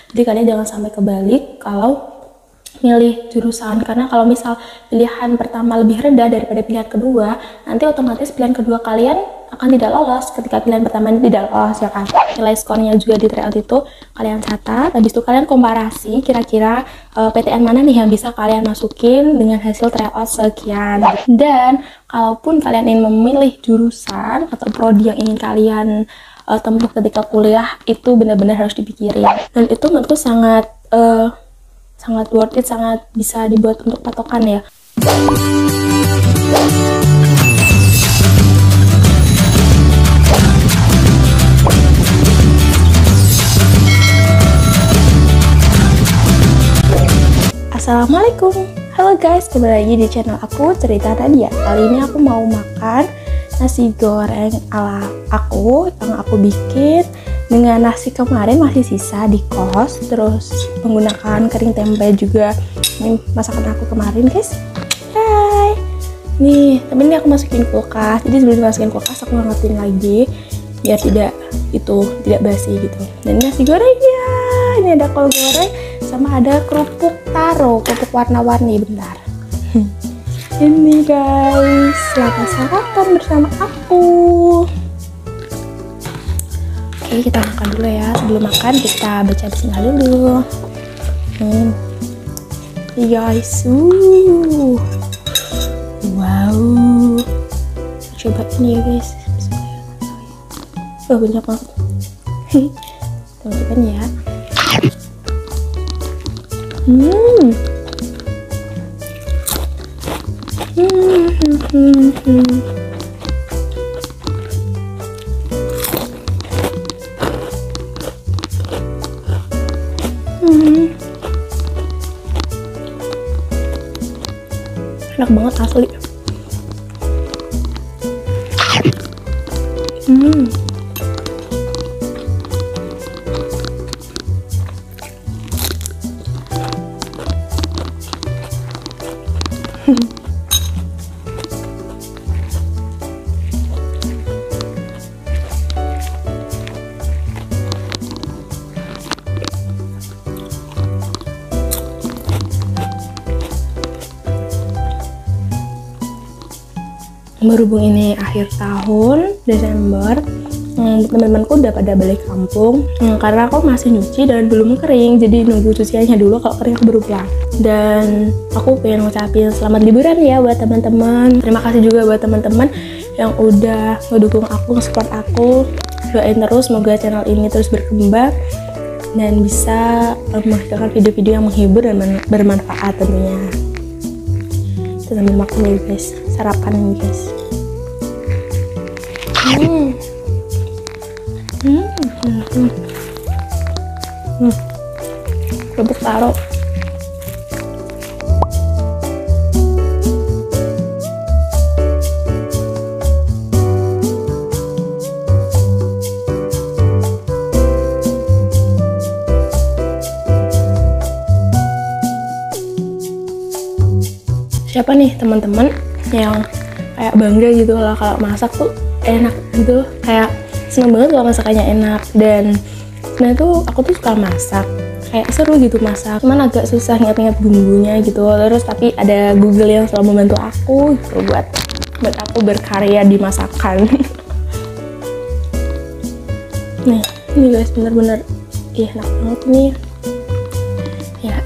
Jadi kalian jangan sampai kebalik kalau milih jurusan, karena kalau misal pilihan pertama lebih rendah daripada pilihan kedua, nanti otomatis pilihan kedua kalian akan tidak lolos ketika pilihan pertama ini tidak lolos, ya kan. Nilai skornya juga di tryout itu kalian catat, habis itu kalian komparasi kira-kira PTN mana nih yang bisa kalian masukin dengan hasil tryout sekian. Dan kalaupun kalian ingin memilih jurusan atau prodi yang ingin kalian tempuh ketika kuliah, itu benar-benar harus dipikirin, dan itu menurutku sangat worth it, sangat bisa dibuat untuk patokan ya. Assalamualaikum, halo guys, kembali lagi di channel aku Cerita Nadia. Kali ini aku mau makan nasi goreng ala aku yang aku bikin dengan nasi kemarin masih sisa di kos, terus menggunakan kering tempe juga. Ini masakan aku kemarin guys. Hai, nih, tapi ini aku masukin kulkas, jadi sebelum dimasukin kulkas aku ngangetin lagi biar tidak basi gitu. Dan nasi gorengnya, ini ada kol goreng sama ada kerupuk taro, kerupuk warna-warni. Bentar, ini guys, selamat sarapan bersama aku. Oke, kita makan dulu ya. Sebelum makan kita baca bismillah dulu. Guys, wow, coba ini ya guys. Banyak banget. Teman-teman ya. Enak banget asli. Berhubung ini akhir tahun Desember, teman-temanku udah pada balik kampung, karena aku masih nyuci dan belum kering, jadi nunggu cuciannya dulu, kalau kering aku baru pulang. Dan aku pengen ngucapin selamat liburan ya buat teman-teman. Terima kasih juga buat teman-teman yang udah ngedukung aku, nge-support aku. Doain terus semoga channel ini terus berkembang dan bisa menghasilkan video-video yang menghibur dan bermanfaat tentunya. Kita sambil makan nih guys, sarapan nih guys. Kerupuk taro. Siapa nih teman-teman yang kayak bangga gitu lah kalau masak tuh enak gitu, kayak seneng banget kalau masakannya enak. Dan sebenarnya tuh aku tuh suka masak, kayak seru gitu masak, cuman agak susah ingat-ingat bumbunya gitu. Terus tapi ada Google yang selalu membantu aku gitu buat aku berkarya di masakan. Nih, ini guys, bener-bener enak banget nih ya.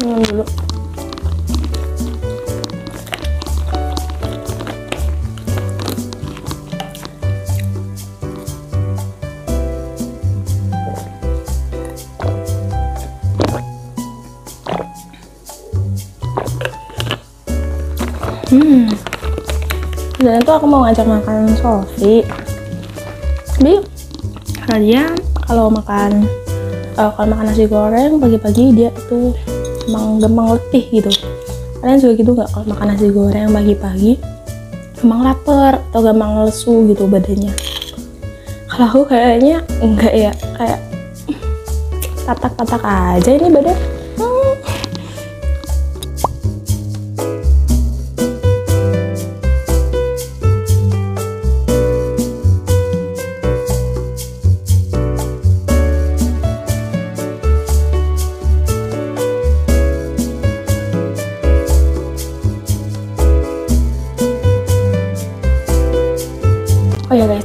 Minum dulu. Dan itu aku mau ngajak makan Sofi. Tapi dia kalau makan nasi goreng pagi-pagi dia tuh gampang letih gitu. Kalian juga gitu nggak kalau makan nasi goreng pagi-pagi? Gampang lapar atau gampang lesu gitu badannya? Kalau aku kayaknya enggak ya, kayak tatak-tatak aja ini badan.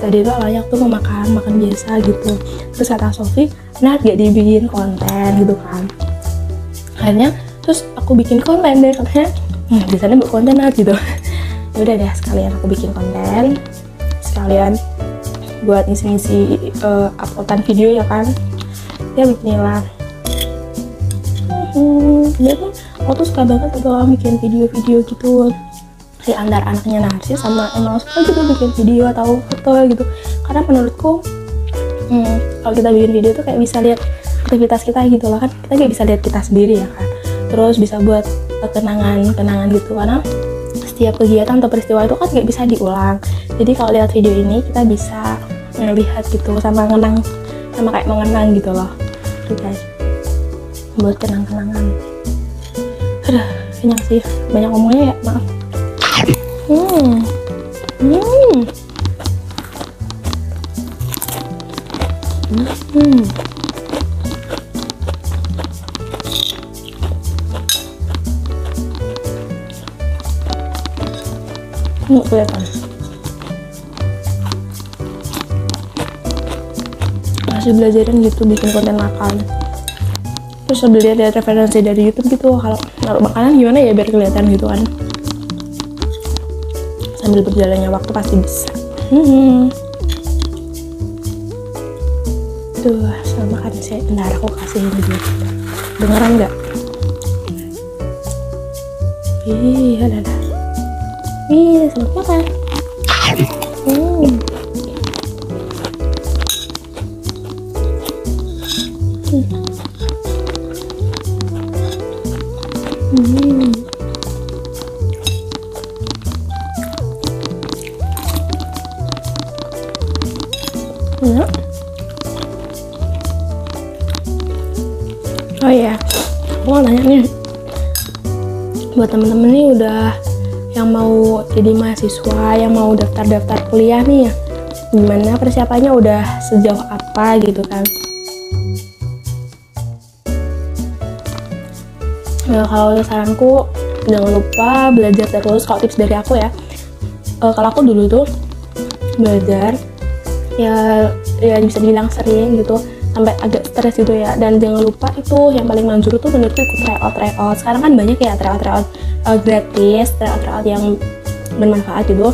tadi itu awalnya aku tuh mau makan biasa gitu, terus kata Sofi nah gak dibikin konten gitu kan. Akhirnya terus aku bikin konten deh, katanya di sana buat konten gitu. Ya udah deh, sekalian aku bikin konten, sekalian buat ngisi-ngisi uploadan video ya kan. Ya beginilah. Dia tuh aku tuh suka banget kalau bikin video-video gitu di antar anaknya Narsis, sama emang suka juga bikin video atau foto gitu, karena menurutku kalau kita bikin video tuh kayak bisa lihat aktivitas kita gitu loh kan, kita kayak bisa lihat kita sendiri ya kan, terus bisa buat kenangan gitu, karena setiap kegiatan atau peristiwa itu kan nggak bisa diulang. Jadi kalau lihat video ini kita bisa melihat gitu, sama kayak mengenang gitu loh tuh guys, buat kenang-kenangan. Aduh, kenyang sih, banyak ngomongnya ya, maaf. Kelihatan masih belajarin gitu bikin konten makan, terus sambil lihat referensi dari YouTube gitu, kalau naruh makanan gimana ya biar kelihatan gitu kan. Sambil berjalannya waktu pasti bisa. Tuh, sama makan saya. Bentar, aku kasih ini dulu. Dengeran nggak? Ada. Selamat makan. Ya. Oh iya, aku mau nanya nih buat temen-temen nih udah yang mau jadi mahasiswa, yang mau daftar kuliah nih ya, gimana persiapannya, udah sejauh apa gitu kan. Nah, kalau saranku jangan lupa belajar terus. Kalau tips dari aku ya, kalau aku dulu tuh belajar ya bisa dibilang sering gitu, sampai agak stres gitu ya. Dan jangan lupa itu yang paling manjur tuh menurutku ikut tryout. Sekarang kan banyak ya tryout gratis, tryout yang bermanfaat gitu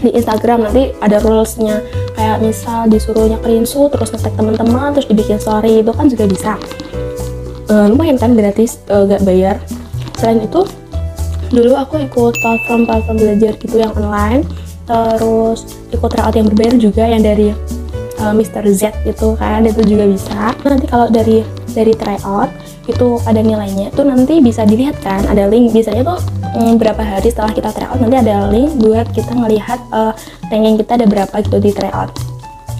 di Instagram. Nanti ada rulesnya, kayak misal disuruh nyekelin terus nge-tag teman-teman, terus dibikin story, itu kan juga bisa. Lumayan kan, gratis, gak bayar. Selain itu dulu aku ikut platform belajar gitu yang online, terus ikut tryout yang berbayar juga yang dari Mr. Z itu kan, itu juga bisa. Nanti kalau dari tryout itu ada nilainya, itu nanti bisa dilihat kan, ada link biasanya tuh berapa hari setelah kita tryout nanti ada link buat kita ngelihat ranking kita ada berapa gitu di tryout.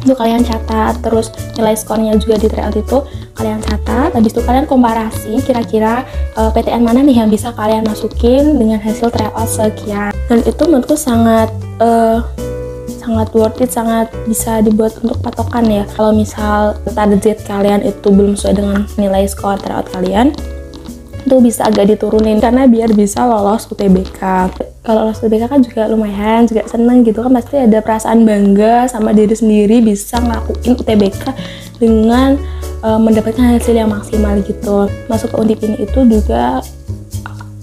Itu kalian catat, terus nilai skornya juga di tryout itu kalian catat. Habis itu kalian komparasi kira-kira PTN mana nih yang bisa kalian masukin dengan hasil tryout sekian. Dan itu menurutku sangat worth it, sangat bisa dibuat untuk patokan ya. Kalau misal target kalian itu belum sesuai dengan nilai skor tryout kalian, itu bisa agak diturunin karena biar bisa lolos UTBK. Kalau lolos UTBK kan juga lumayan, juga seneng gitu kan, pasti ada perasaan bangga sama diri sendiri bisa ngelakuin UTBK dengan mendapatkan hasil yang maksimal gitu. Masuk ke Undip ini itu juga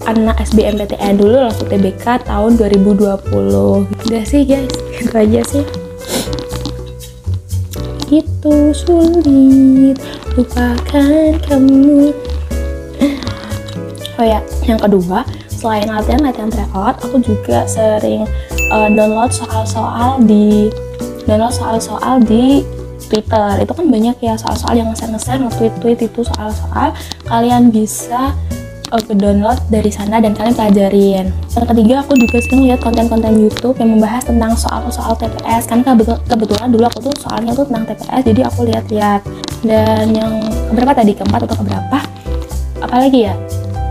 anak SBMPTN dulu lolos UTBK tahun 2020. Udah sih guys, itu aja sih. Itu sulit lupakan kamu. Oh ya, yang kedua, selain latihan tryout, aku juga sering download soal-soal di Twitter. Itu kan banyak ya soal-soal yang nge-share nge-tweet itu soal-soal, kalian bisa download dari sana dan kalian pelajarin. Yang ketiga, aku juga sering lihat konten-konten YouTube yang membahas tentang soal-soal TPS, kan kebetulan dulu aku tuh soalnya tuh tentang TPS, jadi aku lihat-lihat. Dan yang keberapa tadi, keempat atau keberapa, apalagi ya,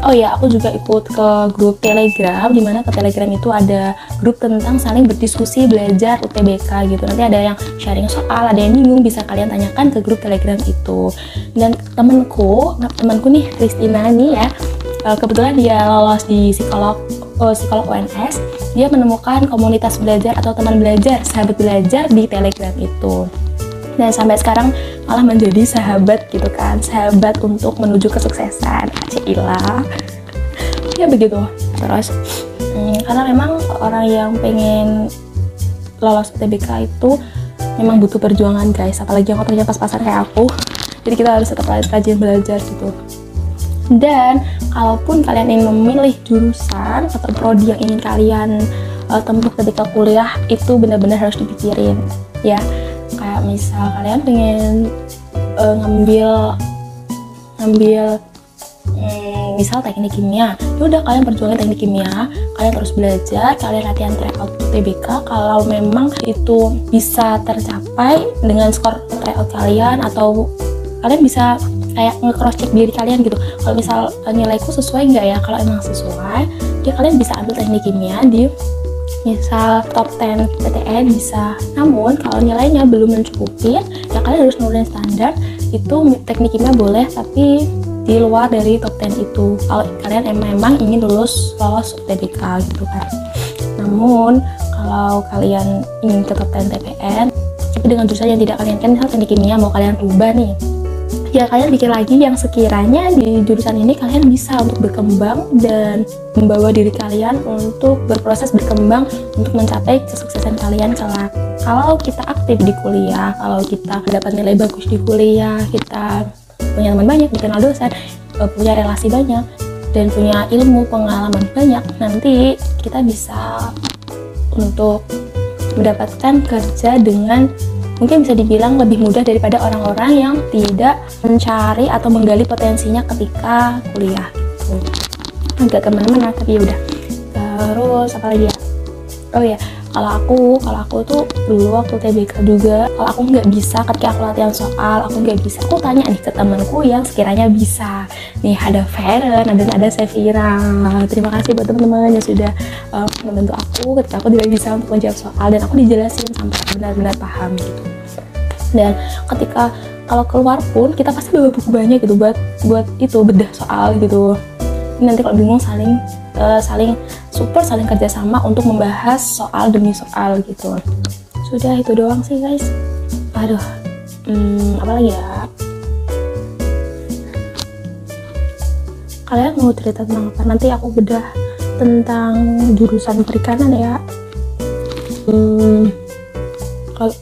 oh ya, aku juga ikut ke grup Telegram, dimana ke Telegram itu ada grup tentang saling berdiskusi belajar UTBK gitu. Nanti ada yang sharing soal, ada yang bingung, bisa kalian tanyakan ke grup Telegram itu. Dan temanku nih, Christina nih ya, kebetulan dia lolos di psikolog UNS, dia menemukan komunitas belajar atau teman belajar, sahabat belajar di Telegram itu. Dan sampai sekarang malah menjadi sahabat gitu kan, sahabat untuk menuju kesuksesan. Cila ya begitu. Terus karena memang orang yang pengen lolos UTBK itu memang butuh perjuangan guys, apalagi yang otaknya pas-pasan kayak aku. Jadi kita harus tetap rajin belajar gitu. Dan kalaupun kalian ingin memilih jurusan atau prodi yang ingin kalian tempuh ketika kuliah, itu benar-benar harus dipikirin ya. Kayak misal kalian pengen ngambil misal teknik kimia, ya udah kalian perjuangin teknik kimia, kalian terus belajar, kalian latihan tryout UTBK. Kalau memang itu bisa tercapai dengan skor tryout kalian, atau kalian bisa kayak nge-cross check diri kalian gitu, kalau misal nilaiku sesuai nggak ya, kalau emang sesuai ya kalian bisa ambil teknik kimia di misal top 10 PTN bisa. Namun kalau nilainya belum mencukupi ya kalian harus nurunin standar, itu teknik kimia boleh tapi di luar dari top 10 itu, kalau kalian emang ingin lolos UTBK gitu kan. Namun kalau kalian ingin ke top 10 TPN tapi dengan jurusan yang tidak kalian kan, misal teknik kimia mau kalian rubah nih, ya kalian pikir lagi yang sekiranya di jurusan ini kalian bisa untuk berkembang dan membawa diri kalian untuk berproses berkembang untuk mencapai kesuksesan kalian kelak. Kalau kita aktif di kuliah, kalau kita dapat nilai bagus di kuliah, kita punya teman banyak, dikenal dosen, punya relasi banyak, dan punya ilmu pengalaman banyak, nanti kita bisa untuk mendapatkan kerja dengan mungkin bisa dibilang lebih mudah daripada orang-orang yang tidak mencari atau menggali potensinya ketika kuliah gitu. Agak kemana-mana tapi udah. Terus apa lagi ya? Oh ya, kalau aku tuh dulu waktu TBK juga, kalau aku nggak bisa ketika aku latihan soal, aku nggak bisa, aku tanya nih ke temanku yang sekiranya bisa. Nih ada Feren, ada Sevira. Terima kasih buat teman-teman yang sudah membantu aku ketika aku tidak bisa untuk menjawab soal, dan aku dijelasin sampai benar-benar paham gitu. Dan ketika kalau keluar pun kita pasti bawa buku banyak gitu buat itu bedah soal gitu. Nanti kalau bingung saling support, saling kerjasama untuk membahas soal demi soal gitu. Sudah itu doang sih guys. Aduh, apa lagi ya? Kalian mau cerita tentang apa? Nanti aku bedah tentang jurusan perikanan ya. Kalau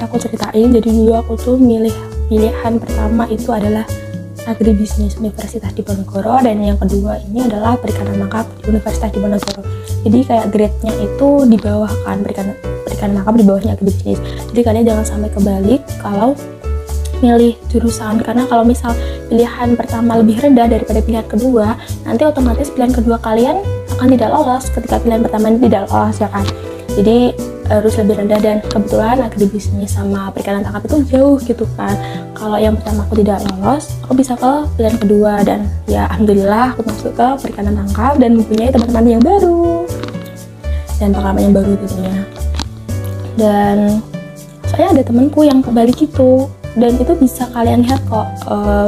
aku ceritain, jadi dulu aku tuh pilihan pertama itu adalah agribisnis Universitas Diponegoro, dan yang kedua ini adalah perikanan tangkap di Universitas Diponegoro. Jadi kayak grade-nya itu di bawah kan, perikanan tangkap di bawahnya agribisnis. Jadi kalian jangan sampai kebalik kalau milih jurusan, karena kalau misal pilihan pertama lebih rendah daripada pilihan kedua, nanti otomatis pilihan kedua kalian akan tidak lolos ketika pilihan pertama ini tidak lolos ya kan. Jadi harus lebih rendah, dan kebetulan agribisnis sama perikanan tangkap itu jauh gitu kan. Kalau yang pertama aku tidak lolos, aku bisa ke pilihan kedua, dan ya alhamdulillah aku masuk ke perikanan tangkap dan mempunyai teman-teman yang baru dan pengalaman yang baru tentunya. Dan saya ada temanku yang kebalik gitu, dan itu bisa kalian lihat kok,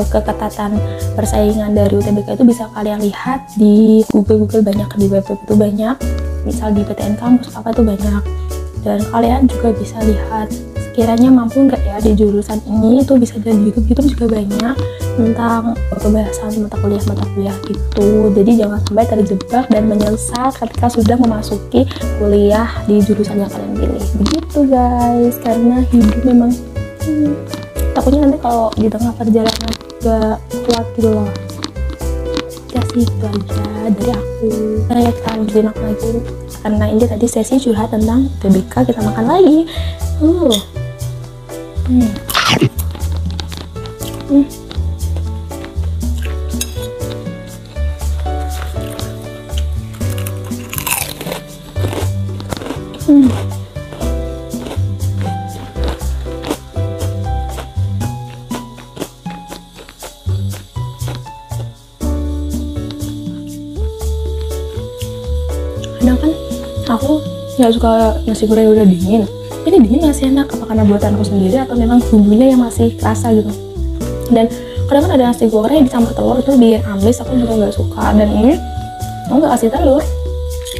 keketatan persaingan dari UTBK itu bisa kalian lihat di Google banyak, di web itu banyak, misal di PTN kampus apa itu banyak. Dan kalian juga bisa lihat sekiranya mampu nggak ya di jurusan ini, itu bisa dari YouTube juga banyak tentang pembahasan mata kuliah gitu. Jadi jangan sampai terjebak dan menyesal ketika sudah memasuki kuliah di jurusan yang kalian pilih. Begitu guys, karena hidup memang takutnya nanti kalau di tengah perjalanan gak kuat gitu loh. Ya sih, itu aja dari aku. Saya kita lanjutin lagi, karena ini tadi sesi curhat tentang TBK, kita makan lagi. Kadang kan aku nggak suka nasi goreng udah dingin. Ini dingin masih enak, apa karena buatanku sendiri atau memang bumbunya yang masih kerasa gitu. Dan kadang kan ada nasi goreng dicampur telur, itu bikin amis, aku juga nggak suka. Dan ini aku nggak kasih telur,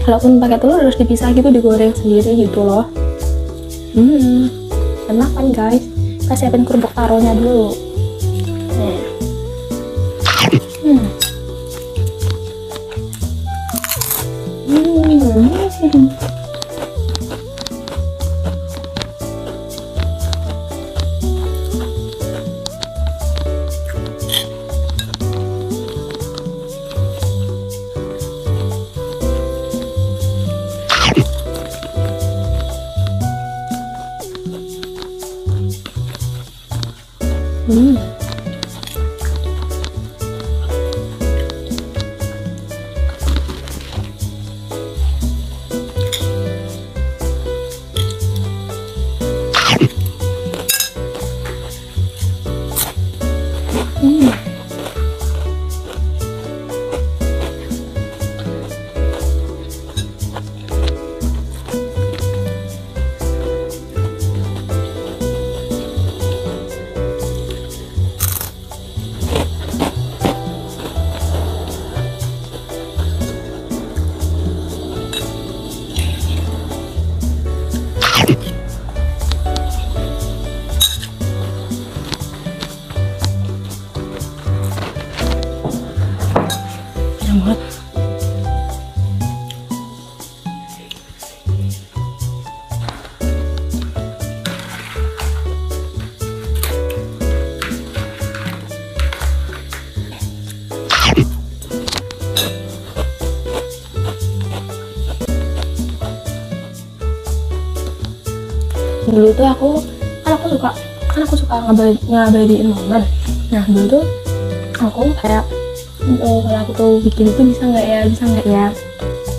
Walaupun pakai telur harus dipisah gitu, digoreng sendiri gitu loh. Enak kan guys. Kita siapin kerupuk taronya dulu. Nih. Banget. Dulu tuh aku suka ngabadiin momen. Nah dulu tuh aku kayak kalau aku tuh bikin itu bisa nggak ya,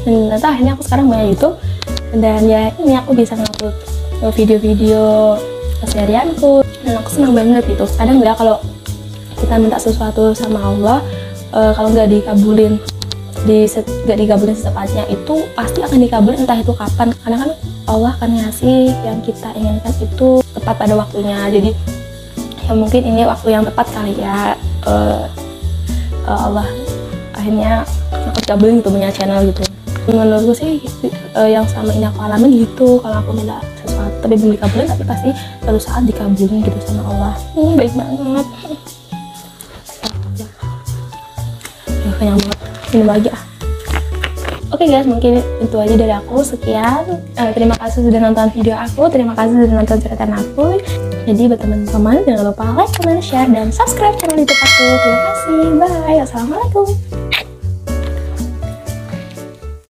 dan ternyata akhirnya aku sekarang punya YouTube, dan ya ini aku bisa ngupload video-video keseharianku, dan aku senang banget gitu. Kadang nggak, kalau kita minta sesuatu sama Allah, kalau nggak dikabulin secepatnya, itu pasti akan dikabulin, entah itu kapan, karena kan Allah akan ngasih yang kita inginkan itu tepat pada waktunya. Jadi ya mungkin ini waktu yang tepat kali ya, Allah akhirnya aku kabulin gitu punya channel gitu. Menurutku sih yang sama ini aku alamin gitu. Kalau aku minta sesuatu tapi belum dikabulin, tapi pasti suatu saat dikabulin gitu sama Allah. Baik banget. Ya, kenyang banget, minum lagi ah. Oke guys, mungkin itu aja dari aku. Sekian, terima kasih sudah nonton video aku, terima kasih sudah nonton cerita aku. Jadi buat teman-teman jangan lupa like, comment, share, dan subscribe channel YouTube aku. Terima kasih, bye, assalamualaikum.